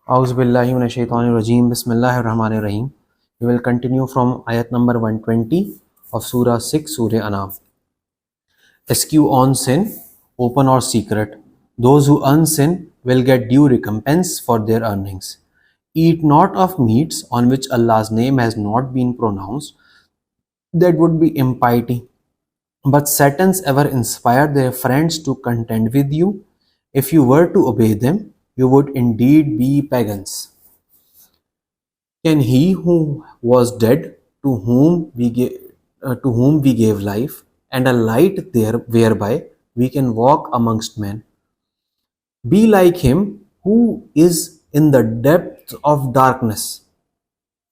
Auzubillahi minash-shaytanir-rajim. Bismillahir-rahmanir-rahim. We will continue from ayat number 120 of Surah 6, Surah Anam. Eschew on sin, open or secret. Those who earn sin will get due recompense for their earnings. Eat not of meats on which Allah's name has not been pronounced. That would be impiety. But Satans ever inspire their friends to contend with you. If you were to obey them, you would indeed be pagans. Can he who was dead, to whom we gave life, and a light there whereby we can walk amongst men, be like him who is in the depth of darkness,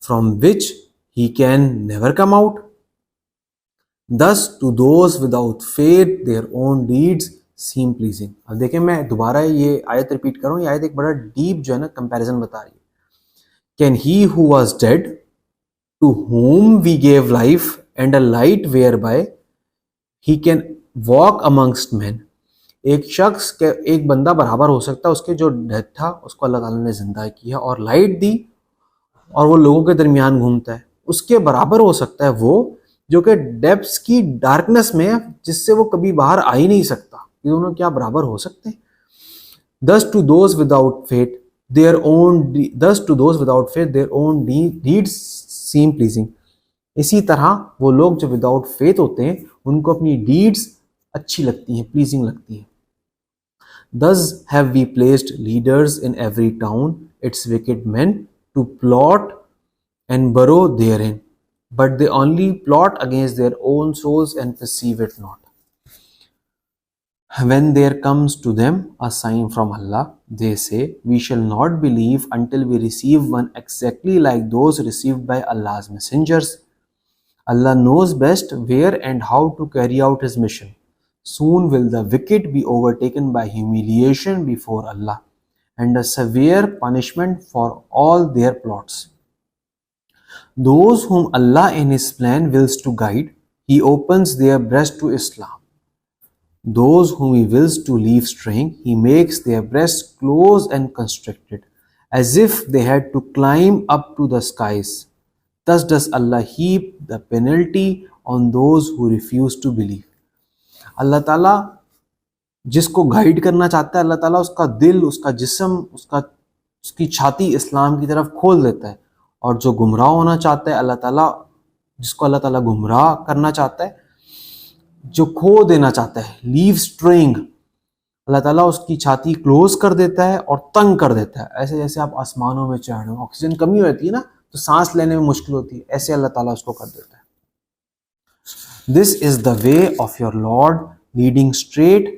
from which he can never come out? Thus to those without faith their own deeds seem pleasing. अब देखें, मैं दोबारा ये आयत repeat कर रहा हूँ. ये आयत एक बड़ा डीप जो है ना कंपैरिजन बता रही है. Can he who was dead, to whom we gave life and a light whereby he can walk amongst men. एक शख्स के एक बंदा बराबर हो सकता है उसके जो डेथ था उसको अल्लाह ताला ने जिंदा किया और लाइट दी और वो लोगों के दरमियान घूमता है. उसके बराबर हो सकता है वो जो कि डेप्थ्स की डार्कनेस में है जिससे वो कभी बाहर आ ही नहीं सकता. ये दोनों क्या बराबर हो सकते हैं? Thus to those without faith their own deeds seem pleasing. इसी तरह वो लोग जो विदाउट फेथ होते हैं उनको अपनी डीड्स अच्छी लगती हैं, प्लीजिंग लगती हैं. Thus have we placed leaders in every town, its wicked men, to plot and burrow therein, but they only plot against their own souls and perceive it not. When there comes to them a sign from Allah, they say, we shall not believe until we receive one exactly like those received by Allah's messengers. Allah knows best where and how to carry out his mission. Soon will the wicked be overtaken by humiliation before Allah and a severe punishment for all their plots. Those whom Allah in his plan wills to guide, he opens their breast to Islam. Those whom he wills to leave straying, he makes their breasts close and constricted, as if they had to climb up to the skies. Thus does Allah heap the penalty on those who refuse to believe. अल्लाह ताला जिसको guide करना चाहता है अल्लाह ताला उसका दिल, उसका जिस्म, उसकी छाती इस्लाम की तरफ खोल देता है. और जो गुमराह होना चाहता है अल्लाह ताला, जिसको अल्लाह ताला गुमराह करना चाहता है, जो खो देना चाहता है, लीव स्ट्रेइंग, अल्लाह ताला उसकी छाती क्लोज कर देता है और तंग कर देता है. ऐसे जैसे आप आसमानों में चढ़ रहे हो, ऑक्सीजन कमी होती है ना तो सांस लेने में मुश्किल होती है, ऐसे अल्लाह ताला उसको कर देता है. This is the way of your Lord, leading straight.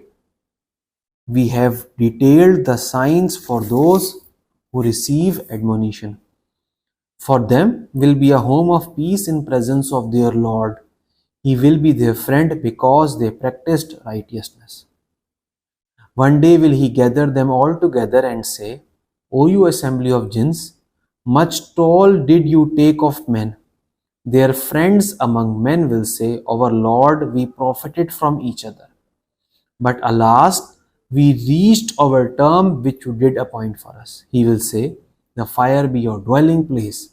We have detailed the signs for those who receive admonition. For them will be a home of peace in presence of their Lord. He will be their friend because they practiced righteousness. One day will he gather them all together and say, O you assembly of jinns, much toll did you take of men. Their friends among men will say, Our Lord, we profited from each other. But alas, we reached our term which you did appoint for us. He will say, The fire be your dwelling place.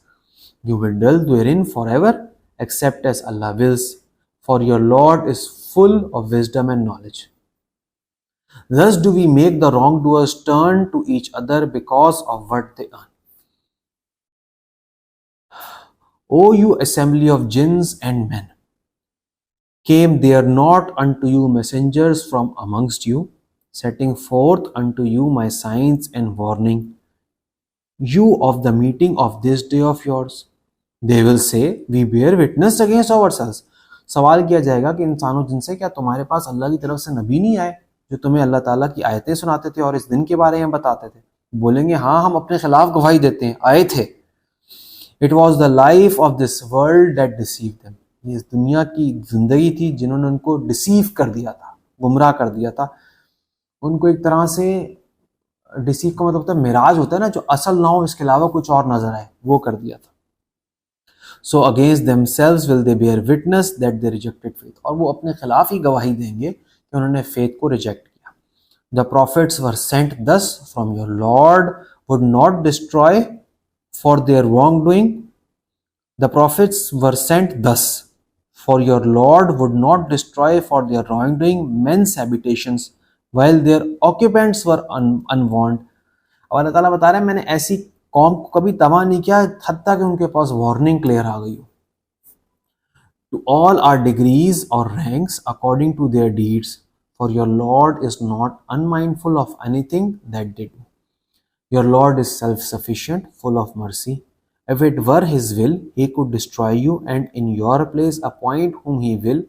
You will dwell therein forever, except as Allah wills. For your Lord is full of wisdom and knowledge. Thus do we make the wrongdoers turn to each other because of what they earn. O you assembly of jinns and men, came there not unto you messengers from amongst you, setting forth unto you my signs and warning you of the meeting of this day of yours? They will say, we bear witness against ourselves. सवाल किया जाएगा कि इंसानों जिनसे, क्या तुम्हारे पास अल्लाह की तरफ से नबी नहीं आए जो तुम्हें अल्लाह ताला की आयतें सुनाते थे और इस दिन के बारे में बताते थे? बोलेंगे, हाँ, हम अपने खिलाफ गवाही देते हैं, आए थे. It was the life of this world that deceived them. ये इस दुनिया की जिंदगी थी जिन्होंने उनको डिसीव कर दिया था, गुमराह कर दिया था. उनको एक तरह से डिसीव का मतलब होता है मिराज होता है ना, जो असल ना हो, इसके अलावा कुछ और नजर आए, वो कर दिया था. So against themselves will they bear witness that they rejected faith. और वो अपने खिलाफ ही गवाही देंगे कि उन्होंने फेथ को रिजेक्ट किया. The prophets were sent thus from your Lord would not destroy for their wrongdoing. The prophets were sent thus, for your Lord would not destroy for their wrongdoing men's habitations while their occupants were unwarned. और अल्लाह ताला बता रहे हैं मैंने ऐसी कौम को कभी तबाह नहीं किया हत्ता कि उनके पास वार्निंग क्लियर आ गई हो. To all are degrees or ranks according to their deeds, for your Lord is not unmindful of anything that they do. Your Lord is self-sufficient, full of mercy. If it were His will, He could destroy you and in your place appoint whom He will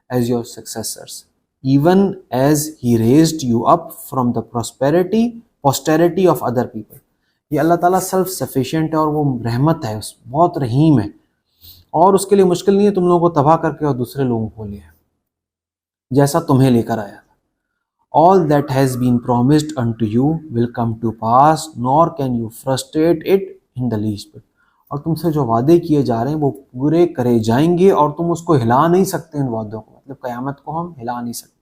as your successors, even as He raised you up from the posterity of other people. ये अल्लाह ताला self sufficient है और वो रहमत है, बहुत रहीम है और उसके लिए मुश्किल नहीं है तुम लोगों को तबाह करके और दूसरे लोगों को लिए जैसा तुम्हें लेकर आया था. All that has been promised unto you will come to pass, nor can you frustrate it in the least bit. और तुमसे जो वादे किए जा रहे हैं वो पूरे करे जाएंगे और तुम उसको हिला नहीं सकते इन वादों को, मतलब क़यामत को हम हिला नहीं सकते.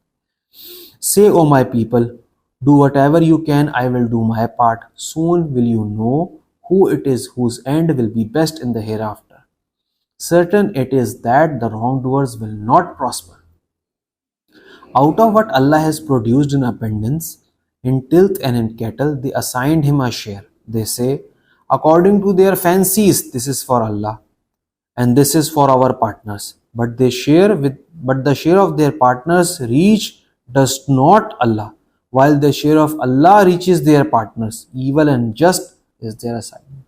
Say, O my people, do whatever you can, I will do my part. Soon will you know who it is whose end will be best in the hereafter. Certain it is that the wrongdoers will not prosper. Out of what Allah has produced in abundance, in tilth and in cattle, they assigned him a share. They say, according to their fancies, this is for Allah, and this is for our partners. But the share of their partners does not Allah, while the share of Allah reaches their partners. Evil and just is their assignment.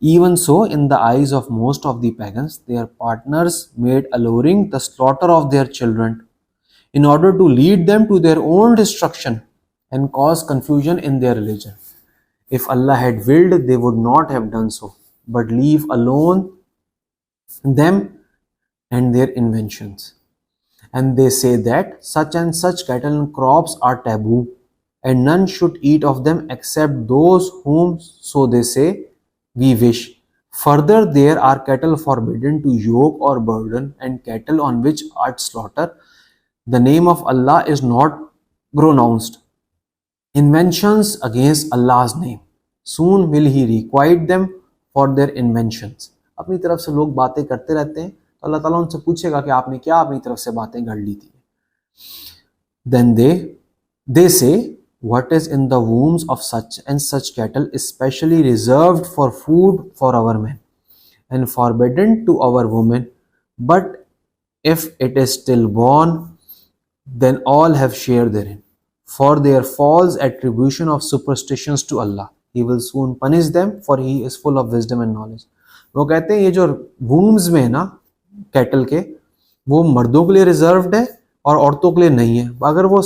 Even so, in the eyes of most of the pagans, their partners made alluring the slaughter of their children, in order to lead them to their own destruction and cause confusion in their religion. If Allah had willed, they would not have done so, but leave alone them and their inventions. And they say that such and such cattle and crops are taboo, and none should eat of them except those whom, so they say, we wish. Further, there are cattle forbidden to yoke or burden, and cattle on which art slaughter the name of Allah is not pronounced. Inventions against Allah's name. Soon will He requite them for their inventions. अपनी तरफ से लोग बातें करते रहते हैं तो अल्लाह ताला उनसे पूछेगा कि आपने क्या अपनी तरफ से बातें गढ़ ली थी. Then they say, what is in the wombs of such and such cattle is specially reserved for food for our men and forbidden to our women, but if it is stillborn, then all have share therein. For their false attribution of superstitions to Allah, He will soon punish them, for He is full of wisdom and knowledge. वो कहते हैं ये जो वूम्स में है ना cattle के, वो मर्दों के लिए रिजर्व्ड है और औरतों के लिए नहीं है. अगर वो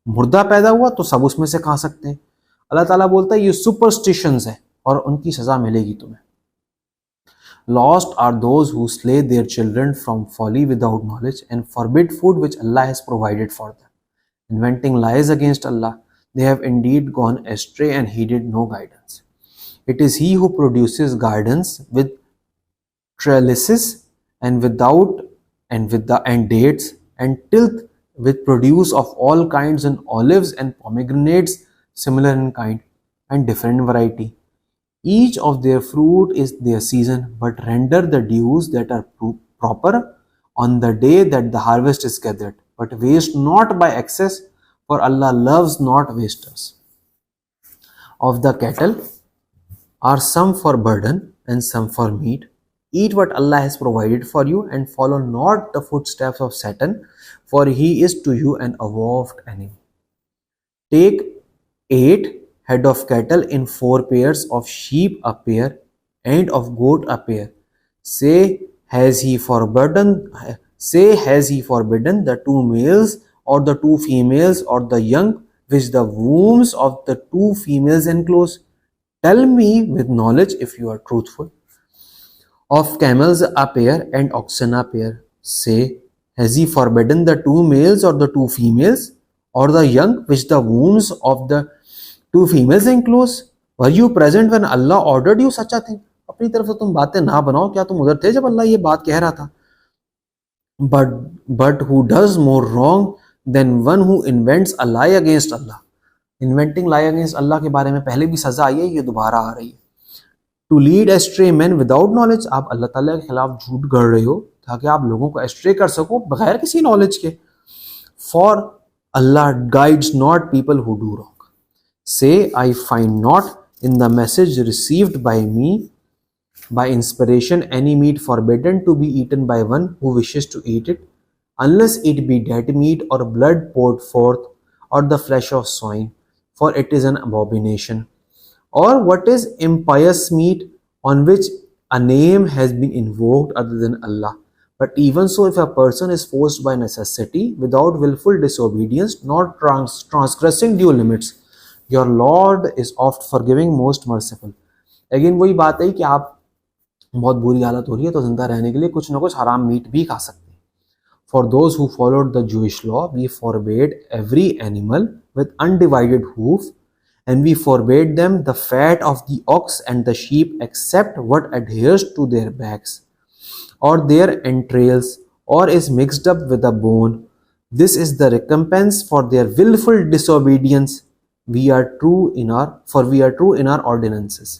मुर्दा पैदा हुआ तो सब उसमें से खा सकते हैं. अल्लाह ताला बोलता है ये सुपरस्टिशंस है और उनकी सजा मिलेगी तुम्हें. Lost are those who slay their children from folly without knowledge and forbid food which Allah has provided for them, inventing lies against Allah. They have indeed gone astray and heeded no guidance. It is He who produces gardens with trellises and without and dates and tilth with produce of all kinds and olives and pomegranates similar in kind and different variety. Each of their fruit is their season, but render the dues that are proper on the day that the harvest is gathered. But waste not by excess, for Allah loves not wasters. Of the cattle are some for burden and some for meat. Eat what Allah has provided for you, and follow not the footsteps of Satan, for he is to you an avowed enemy. Take 8 head of cattle in 4 pairs, of sheep a pair, and of goat a pair. Say, has he forbidden the 2 males or the 2 females or the young which the wombs of the 2 females enclose? Tell me with knowledge if you are truthful. Of camels a pair and oxen a pair. Say, has he forbidden the 2 males or the 2 females or the young which the wombs of the 2 females enclose? Were you present when Allah ordered you such a thing? अपनी तरफ से तुम बातें ना बनाओ, क्या तुम उधर थे जब अल्लाह ये बात कह रहा था? But who does more wrong than one who invents a lie against Allah? Inventing lie against Allah के बारे में पहले भी सजा आई है, ये दोबारा आ रही है। To lead astray man without knowledge, आप अल्लाह ताला के खिलाफ झूठ गढ़ रहे हो ताकि आप लोगों को एस्ट्रे कर सको बगैर किसी नॉलेज के। For Allah guides not people who do wrong. Say I find not in the message received by me by inspiration any meat forbidden to be eaten by one who wishes to eat it, unless it be dead meat or blood poured forth, or the flesh of swine, for it is an abomination. Or what is impious meat on which a name has been invoked other than Allah. But even so, if a person is forced by necessity, without willful disobedience, not transgressing due limits, your Lord is oft forgiving, most merciful. Again वही बात है कि आप बहुत बुरी हालत हो रही है तो जिंदा रहने के लिए कुछ ना कुछ हराम मीट भी खा सकते हैं। For those who followed the Jewish law we forbade every animal with undivided hoof and we forbade them the fat of the ox and the sheep except what adheres to their backs or their entrails or is mixed up with a bone. This is the recompense for their willful disobedience. We are true in our ordinances.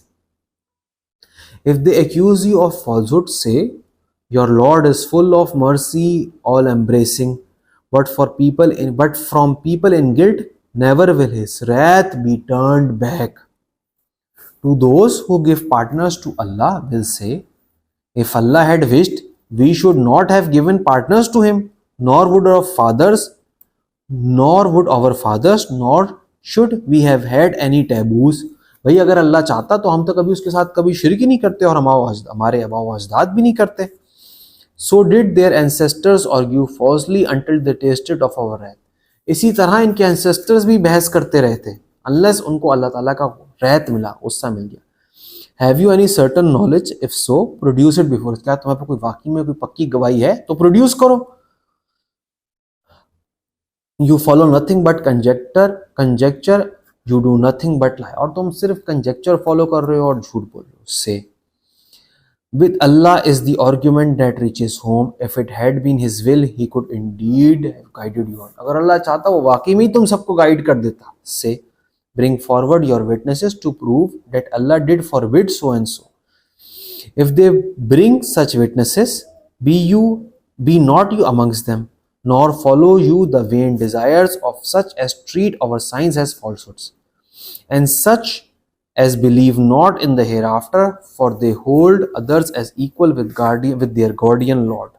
If they accuse you of falsehood, say, your Lord is full of mercy, all embracing. But from people in guilt, never will his wrath be turned back. To those who give partners to Allah will say, if Allah had wished, we should not have given partners to him, nor would our fathers, nor should we have had any taboos. भाई अगर अल्लाह चाहता तो हम तो कभी उसके साथ कभी शिरक ही नहीं करते और हमारे आबा व अजदाद भी नहीं करते। So did their ancestors argue falsely until they tasted of our wrath. इसी तरह इनके एंसेस्टर्स भी बहस करते रहे थे अनलेस उनको अल्लाह ताला का रहत मिला, गुस्सा मिल गया। Have you any certain knowledge? If so, produce it before. क्या तुम्हारे पास कोई वाकई में कोई पक्की गवाही है तो प्रोड्यूस करो। You follow nothing but conjecture. You do nothing but lie. और तुम सिर्फ कंजेक्चर फॉलो कर रहे हो और झूठ बोल रहे हो। से with Allah is the argument that reaches home. If it had been his will, he could indeed have guided you on. अगर अल्लाह चाहता वो वाकई में तुम सबको गाइड कर देता। से bring forward your witnesses to prove that Allah did forbid so and so. If they bring such witnesses, be not you amongst them, nor follow you the vain desires of such as treat our signs as falsehoods, and such as believe not in the hereafter, for they hold others as equal with their guardian Lord.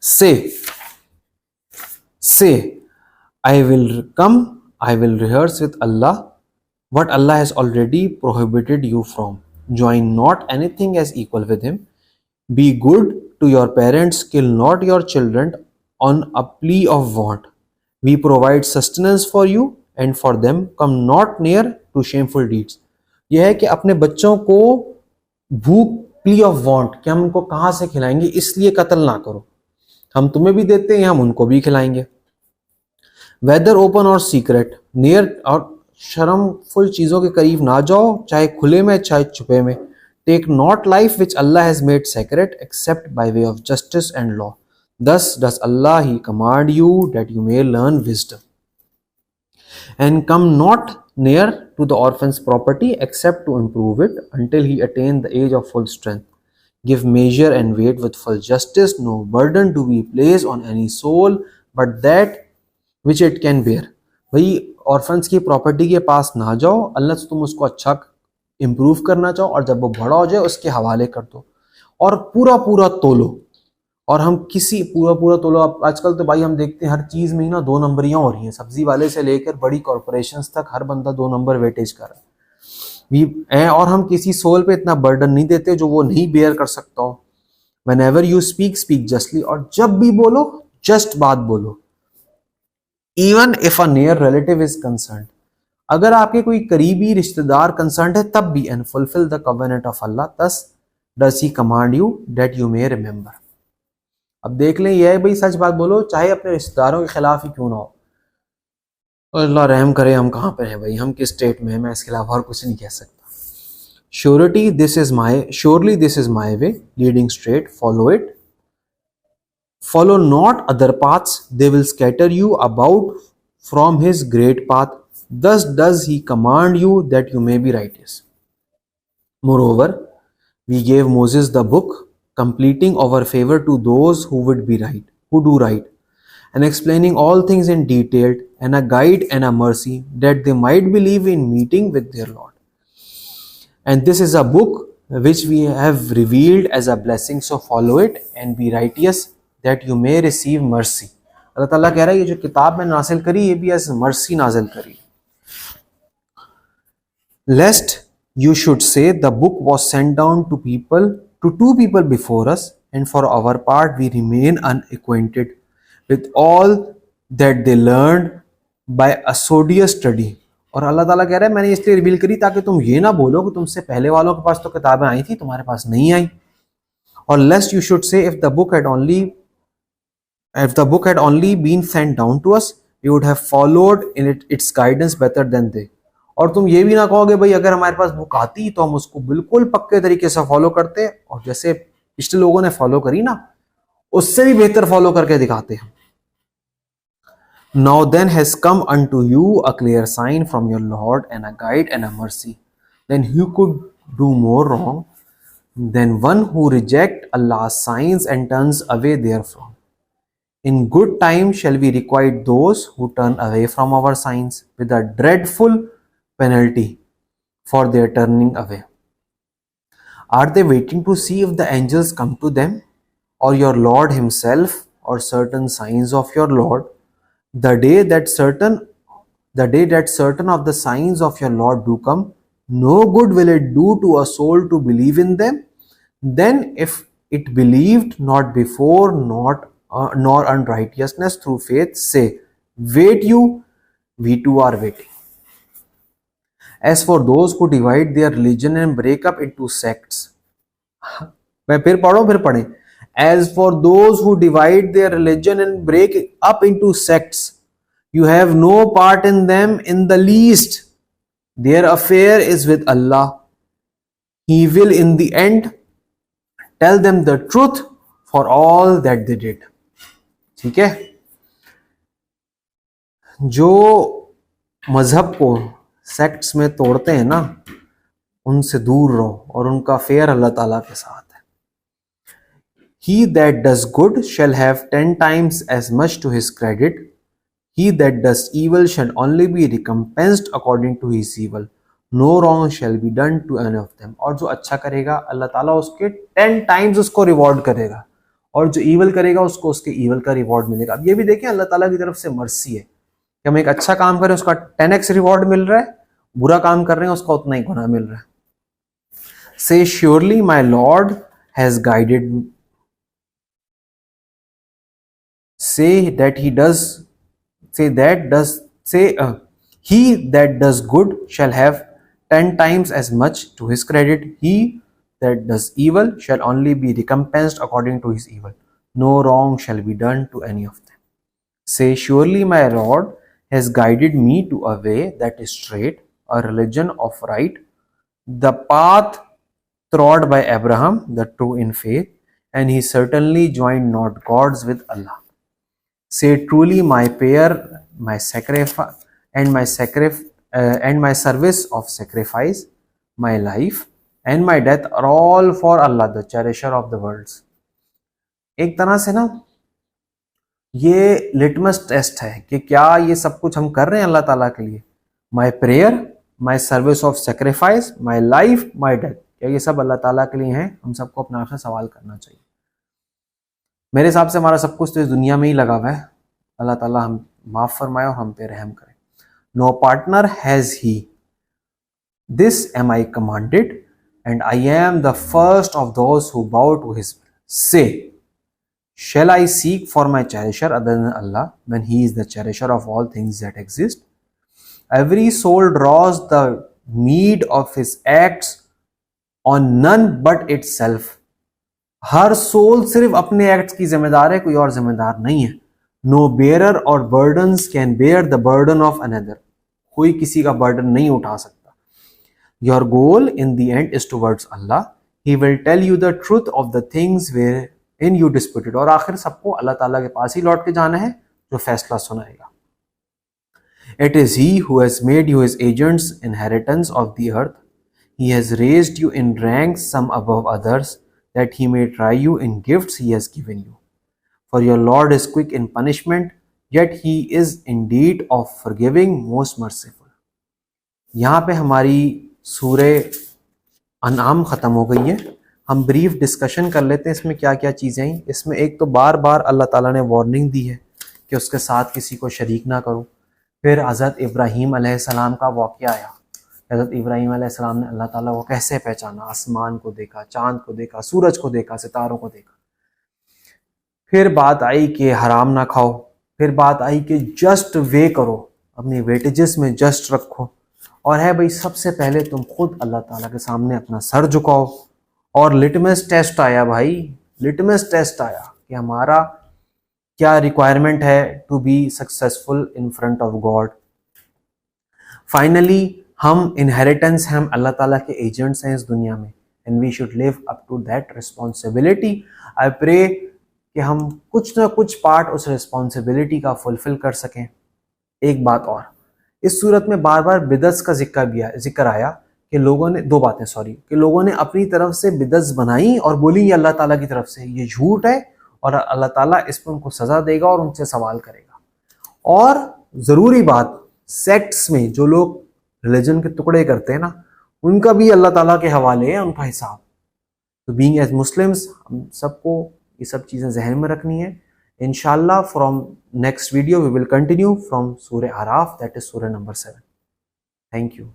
Say, I will rehearse with Allah what Allah has already prohibited you from. Join not anything as equal with him. Be good to your parents, kill not your children on a plea of want. We provide sustenance for you and for them. Come not near to shameful deeds. यह है कि अपने बच्चों को भूख plea of want कि हम उनको कहाँ से खिलाएंगे इसलिए कत्ल ना करो, हम तुम्हें भी देते हैं हम उनको भी खिलाएंगे। Whether open or secret, near और शर्मफुल चीज़ों के करीब ना जाओ, चाहे खुले में चाहे छुपे में। Take not life which Allah has made sacred except by way of justice and law. Thus does Allah He command you that you may learn wisdom. And come not near to the orphan's property except to improve it until he attain the age of full strength. Give measure and weight with full justice. No burden to be placed on any soul but that which it can bear. भाई orphans की property के पास ना जाओ अल्लाह तुम उसको अच्छा improve करना चाहो और जब वो बड़ा हो जाए उसके हवाले कर दो और पूरा पूरा तोलो। और हम किसी पूरा तोलो, आजकल तो भाई हम देखते हैं हर चीज़ में ही ना 2 नंबरियाँ हो रही हैं, सब्जी वाले से लेकर बड़ी कॉरपोरेशंस तक हर बंदा 2 नंबर वेटेज कर रहा है। और हम किसी सोल पे इतना बर्डन नहीं देते जो वो नहीं बेयर कर सकता हो। व्हेनेवर यू स्पीक जस्टली, और जब भी बोलो जस्ट बात बोलो। Even if a near relative is concern, अगर आपके कोई करीबी रिश्तेदार कंसर्न है तब भी। And fulfil the covenant of Allah, thus does he command you that you may remember. अब देख लें, यह है भाई सच बात बोलो चाहे अपने रिश्तेदारों के खिलाफ ही क्यों ना हो। और अल्लाह रहम करे, हम कहाँ पर हैं भाई, हम किस स्टेट में हैं, मैं इसके अलावा और कुछ नहीं कह सकता। Surely this is my way leading straight, follow it. Follow not other paths, they will scatter you about from his great path. Thus does he command you that you may be righteous. Moreover, we gave Moses the book, completing our favor to those who would be right, who do right, and explaining all things in detail, and a guide and a mercy, that they might believe in meeting with their Lord. And this is a book which we have revealed as a blessing, so follow it and be righteous, that you may receive mercy. अल्लाह ताला कह रहा है ये जो किताब मैंने नाजिल करी ये भी as mercy नाजिल करी. Lest you should say the book was sent down to two people before us, and for our part we remain unacquainted with all that they learned by assiduous study. और अल्लाह ताला कह रहा है मैंने इसलिए reveal करी ताकि तुम ये ना बोलो कि तुमसे पहले वालों के पास तो किताबें आई थी, तुम्हारे पास नहीं आई. और lest you should say if the book had only been sent down to us, we would have followed in its guidance better than they. और तुम ये भी ना कहोगे भाई अगर हमारे पास बुक आती तो हम उसको बिल्कुल पक्के तरीके से फॉलो करते, और जैसे पिछले लोगों ने फॉलो करी ना उससे भी बेहतर फॉलो करके दिखाते हैं. Now then has come unto you a clear sign from your Lord, and a guide and a mercy. Then who could do more wrong than one who rejects Allah's signs and turns away therefrom? In good time shall we requite those who turn away from our signs with a dreadful penalty for their turning away. Are they waiting to see if the angels come to them, or your Lord himself, or certain signs of your Lord? The day that certain of the signs of your Lord do come, no good will it do to a soul to believe in them. Then if it believed not before, nor unrighteousness through faith, say, wait you, we too are waiting. As for those who divide their religion and break up into sects, मैं फिर पढ़ें. As for those who divide their religion and break up into sects, you have no part in them in the least. Their affair is with Allah. He will in the end tell them the truth for all that they did. ठीक है, जो मजहब को sects में तोड़ते हैं ना उनसे दूर रहो, और उनका फेयर अल्लाह ताला के साथ है. He that does good shall have 10 times as much to his credit. He that does evil shall only be recompensed according to his evil. No wrong shall be done to any of them. और जो अच्छा करेगा अल्लाह ताला उसके 10 times उसको reward करेगा, और जो ईवल करेगा उसको उसके ईवल का रिवॉर्ड मिलेगा. अब ये भी देखें अल्लाह ताला की तरफ से मर्सी है कि हम एक अच्छा काम करें उसका 10x रिवॉर्ड मिल रहा है, बुरा काम कर रहे हैं उसका उतना ही गुनाह मिल रहा है. Say surely my Lord has guided me. He that does good shall have 10 times as much to his credit. He that does evil shall only be recompensed according to his evil. No wrong shall be done to any of them. Say surely my Lord has guided me to a way that is straight, a religion of right, the path trod by Abraham, the true in faith, and he certainly joined not gods with Allah. Say truly my prayer, my sacrifice, and my service of sacrifice, my life and my death are all for Allah, the cherisher of the worlds. एक तरह से ना ये litmus test है कि क्या ये सब कुछ हम कर रहे हैं अल्लाह ताला के लिए. माई prayer, my service of sacrifice, my life, my death, क्या ये सब अल्लाह ताला के लिए हैं? हम सबको अपना आपसे सवाल करना चाहिए. मेरे हिसाब से हमारा सब कुछ तो इस दुनिया में ही लगा हुआ है. अल्लाह ताला हम माफ फरमाए और हम पे रहम करे. No partner has he, this am I commanded, and I am the first of those who bow to his will. Say shall I seek for my cherisher other than Allah, when he is the cherisher of all things that exist? Every soul draws the meed of his acts on none but itself. हर soul सिर्फ अपने acts की जिम्मेदार है, कोई और जिम्मेदार नहीं है. No bearer or burdens can bear the burden of another. कोई किसी का बर्डन नहीं उठा सकता. Your goal in the end is towards Allah. He will tell you the truth of the things where in you disputed. और आखिर सबको अल्लाह ताला के पास ही लौट के जाना है जो फैसला सुनाएगा. It is He who has made you His agents, inheritance of the earth. He has raised you in ranks some above others, that He may try you in gifts He has given you. For your Lord is quick in punishment, yet He is indeed of forgiving, most merciful. यहाँ पे हमारी सूरे अनाम ख़त्म हो गई है। हम brief discussion कर लेते हैं इसमें क्या क्या चीज़ें आई। इसमें एक तो बार बार अल्लाह ताला ने वार्निंग दी है कि उसके साथ किसी को शरीक ना करो। फिर हज़रत इब्राहीम अलैहिस्सलाम का वाक़या आया। हज़रत इब्राहीम अलैहिस्सलाम ने अल्लाह ताला को कैसे पहचाना, आसमान को देखा, चाँद को देखा, सूरज को देखा, सितारों को देखा। फिर बात आई कि हराम ना खाओ। फिर बात आई कि जस्ट वे करो, अपनी वेटेजेस में जस्ट रखो। और है भाई, सबसे पहले तुम खुद अल्लाह ताला के सामने अपना सर झुकाओ। और लिटमस टेस्ट आया भाई, लिटमस टेस्ट आया कि हमारा क्या रिक्वायरमेंट है to be successful in front of God. Finally हम इनहेरिटेंस हैं, हम अल्लाह ताला के एजेंट्स हैं इस दुनिया में, and we should live up to that responsibility. I pray कि हम कुछ ना कुछ पार्ट उस रिस्पॉन्सिबिलिटी का फुलफिल कर सकें। एक बात और, इस सूरत में बार बार बिदअत का जिक्र आया कि लोगों ने कि लोगों ने अपनी तरफ से बिदअत बनाई और बोली ये अल्लाह ताला की तरफ से, ये झूठ है और अल्लाह ताला इस पर उनको सज़ा देगा और उनसे सवाल करेगा। और ज़रूरी बात, सेक्ट्स में जो लोग रिलीजन के टुकड़े करते हैं ना, उनका भी अल्लाह ताला के हवाले है उनका हिसाब। तो बीइंग एज मुस्लिम्स हम सबको ये सब चीज़ें जहन में रखनी है। इंशाल्लाह from next video we will continue from सूरह आराफ, दैट इज सूरह नंबर 7। Thank you.